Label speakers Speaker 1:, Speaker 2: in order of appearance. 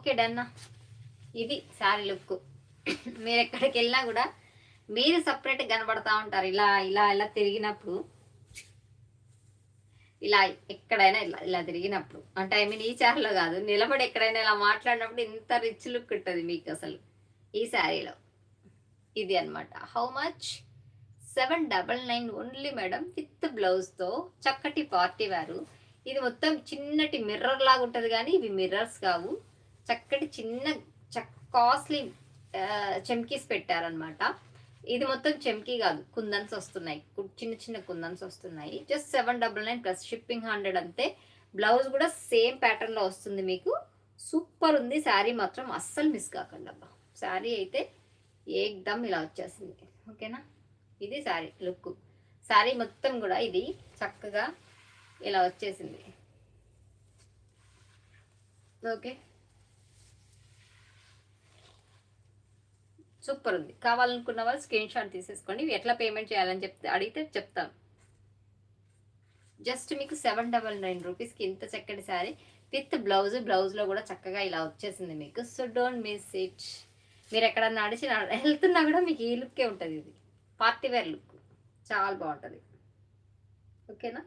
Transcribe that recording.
Speaker 1: Okay done. ఇది sari look. మీరు ఎక్కడికి వెళ్ళినా కూడా మీరు సపరేట్గా కనబడతా ఉంటారు. ఇలా ఇలా ఇలా తిరిగినప్పుడు, ఇలా ఎక్కడైనా ఇలా ఇలా తిరిగినప్పుడు, అంటే ఐ మీన్ ఈ చీరలో కాదు, నిలబడి ఎక్కడైనా ఇలా మాట్లాడినప్పుడు ఇంత రిచ్ లుక్ ఉంటుంది మీకు అసలు ఈ శారీలో. ఇది అనమాట. How much? 799 only madam, with బ్లౌజ్తో. చక్కటి పార్టీ వేరు. ఇది మొత్తం చిన్నటి మిర్రర్ లాగా ఉంటుంది, కానీ ఇవి మిర్రర్స్ కావు. చక్కటి చిన్న కాస్ట్లీ చెమ్కీస్ పెట్టారనమాట. ఇది మొత్తం చెమ్కీ కాదు, కుందన్స్ వస్తున్నాయి, చిన్న చిన్న కుందన్స్ వస్తున్నాయి. జస్ట్ 799 ప్లస్ షిప్పింగ్ 100 అంతే. బ్లౌజ్ కూడా సేమ్ ప్యాటర్న్లో వస్తుంది మీకు. సూపర్ ఉంది శారీ మాత్రం, అస్సలు మిస్ కాకండి అబ్బా. శారీ అయితే ఏకదమ్ ఇలా వచ్చేసింది. ఓకేనా? ఇది శారీ లుక్. శారీ మొత్తం కూడా ఇది చక్కగా ఇలా వచ్చేసింది. ఓకే, సూపర్ ఉంది. కావాలనుకున్న వాళ్ళు స్క్రీన్ షాట్ తీసేసుకోండి. ఇవి ఎట్లా పేమెంట్ చేయాలని అడిగితే చెప్తాను. జస్ట్ మీకు 799 రూపీస్కి ఇంత చక్కటి శారీ విత్ బ్లౌజ్. బ్లౌజ్లో కూడా చక్కగా ఇలా వచ్చేసింది మీకు. So don't miss it. మీరు ఎక్కడన్నా వెళ్తున్నా కూడా మీకు ఈ లుక్కే ఉంటుంది. ఇది పార్టీ వేర్ లుక్, చాలా బాగుంటుంది. ఓకేనా?